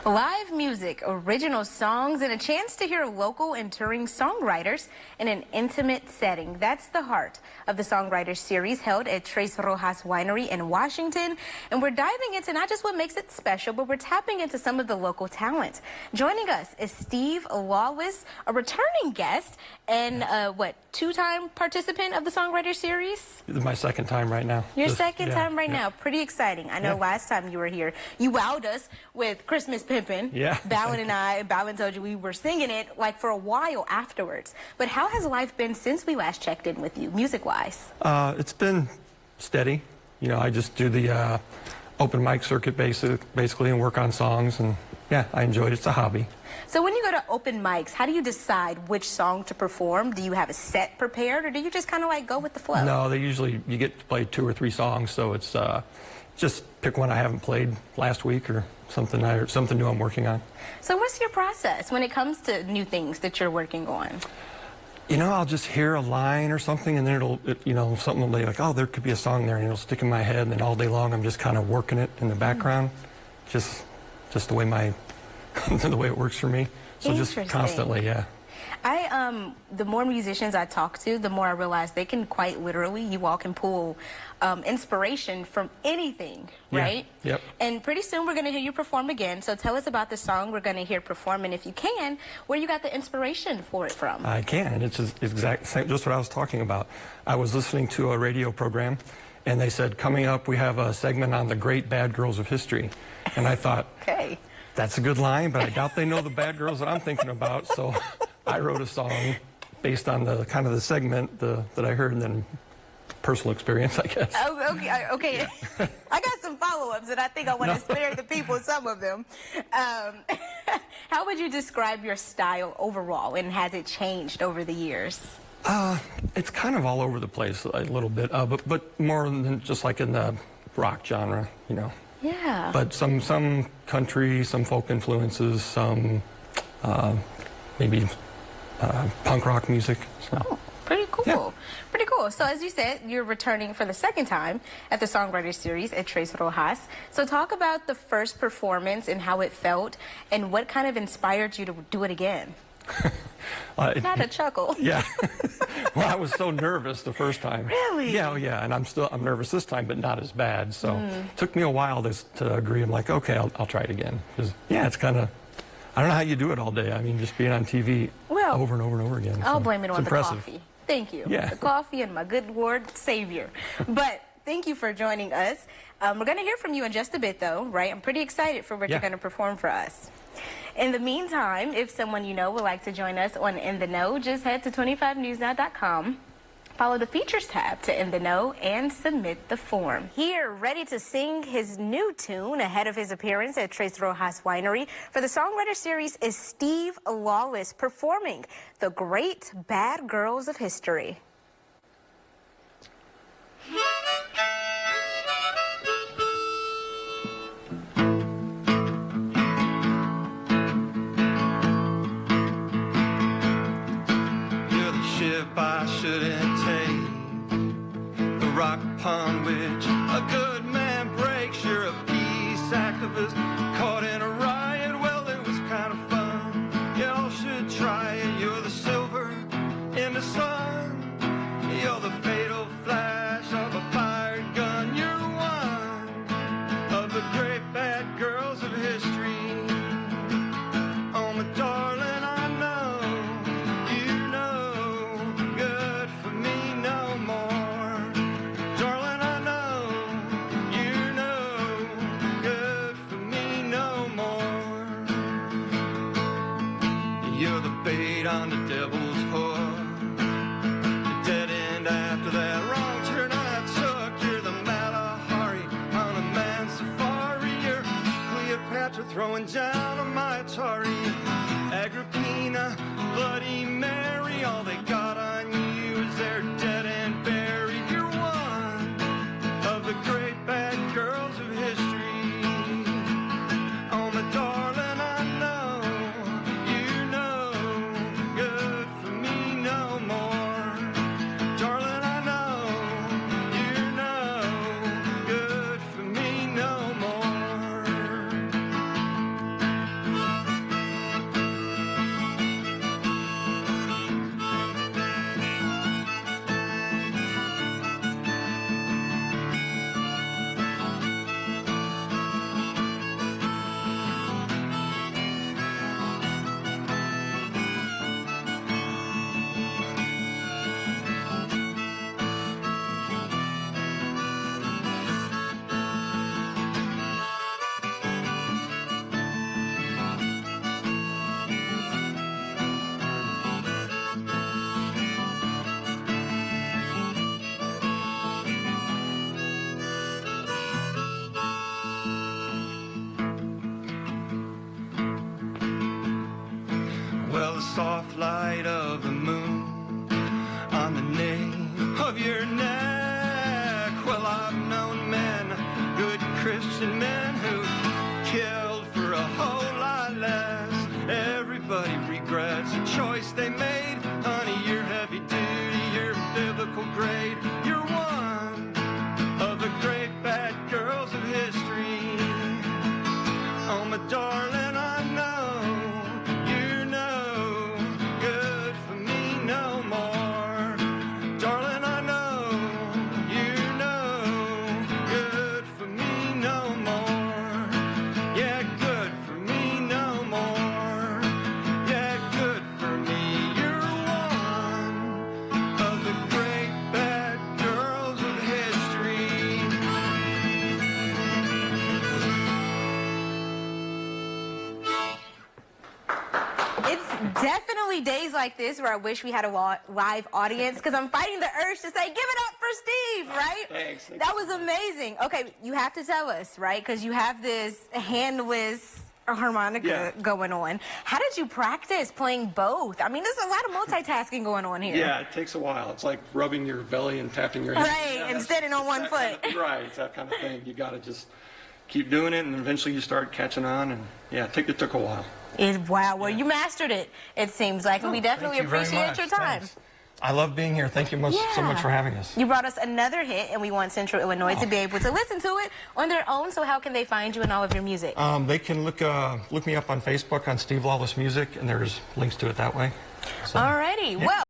Live music, original songs, and a chance to hear local and touring songwriters in an intimate setting. That's the heart of the Songwriters series held at Tres Rojas Winery in Washington. And we're diving into not just what makes it special, but we're tapping into some of the local talent. Joining us is Steve Lawless, a returning guest and two-time participant of the Songwriters series? This is my second time right now. Your second time right now. Pretty exciting. I know last time you were here, you wowed us with Christmas Pimpin'. Yeah. Ballin told you we were singing it like for a while afterwards. But how has life been since we last checked in with you, music-wise? It's been steady. You know, I just do the open mic circuit basically and work on songs, and yeah, I enjoy it. It's a hobby. So when you go to open mics, how do you decide which song to perform? Do you have a set prepared, or do you just kind of like go with the flow? No, you get to play 2 or 3 songs, so it's just pick one I haven't played last week or something new I'm working on. So what's your process when it comes to new things that you're working on? You know, I'll just hear a line or something, and then something will be like, oh, there could be a song there, and it'll stick in my head, and then all day long I'm just kind of working it in the background. Just the way the way it works for me. So just constantly, yeah. The more musicians I talk to, the more I realize they can quite literally, you all can pull inspiration from anything, right? Yep. And pretty soon we're going to hear you perform again. So tell us about the song we're going to hear perform, and if you can, where you got the inspiration for it from. I can. It's just what I was talking about. I was listening to a radio program, and they said, coming up, we have a segment on the great bad girls of history. And I thought, okay, that's a good line, but I doubt they know the bad girls that I'm thinking about. So I wrote a song based on the kind of the segment that I heard, and then personal experience, I guess. Oh, okay. Yeah. I got some follow-ups, and I think I want to spare the people some of them. How would you describe your style overall, and has it changed over the years? It's kind of all over the place a little bit, but more than just like in the rock genre, you know. Yeah. But some country, some folk influences, some maybe punk rock music. So. Oh, pretty cool. Yeah. Pretty cool. So as you said, you're returning for the second time at the Songwriters series at Tres Rojas. So talk about the first performance and how it felt, and what kind of inspired you to do it again. Not a chuckle. Yeah. Well, I was so nervous the first time. Really? Yeah, yeah. And I'm nervous this time, but not as bad. So it took me a while to agree. I'm like, okay, I'll try it again. Because yeah, it's kind of, I don't know how you do it all day. I mean, just being on TV over and over and over again. I'll blame it on the impressive. coffee. Thank you. Yeah. The coffee and my good Lord Savior. But thank you for joining us. We're going to hear from you in just a bit, though, right? I'm pretty excited for what you're going to perform for us. In the meantime, if someone you know would like to join us on In the Know, just head to 25newsnow.com. Follow the Features tab to In the Know and submit the form. Here, ready to sing his new tune ahead of his appearance at Tres Rojas Winery for the Songwriter series is Steve Lawless performing The Great Bad Girls of History. I shouldn't take, the rock upon which a good man breaks. You're a peace activist caught in a riot. Well, it was kind of fun. Y'all should try it. You're the silver in the sun. You're the fatal flash of a fired gun. You're one of the great bad girls of history. Oh, my darling, I know you know good for me no more. Darling, I know you know good for me no more. You're the bait on the devil's whore, the dead end after that wrong turn I took. You're the Malahari on a man's safari. You're Cleopatra throwing down on my Atari. Agrippina, Bloody Mary, all they got on you is their dead and buried. You're one of the great bad girls of history. Oh, my darling, I know you know good for me no more. Darling, I know you know good for me no more. my darling, I know you know good for me no more. Darling, I know you know good for me no more. Yeah, good for me no more. Yeah, good for me. You're one of the great bad girls of history. It's definitely days like this where I wish we had a live audience, because I'm fighting the urge to say, give it up for Steve, right? Thanks. That was amazing. Okay, you have to tell us, right? Because you have this handless harmonica going on. How did you practice playing both? I mean, there's a lot of multitasking going on here. Yeah, it takes a while. It's like rubbing your belly and tapping your head. Right, and standing on one foot. Right, it's that kind of thing. You got to just keep doing it, and eventually you start catching on. And yeah, it took a while. Wow, well, you mastered it, it seems like, and we definitely Thank you very appreciate much. your time. Thanks. I love being here. Thank you so much for having us. You brought us another hit, and we want Central Illinois to be able to listen to it on their own. So how can they find you and all of your music? They can look me up on Facebook on Steve Lawless Music, and there's links to it that way. So, Alrighty, well.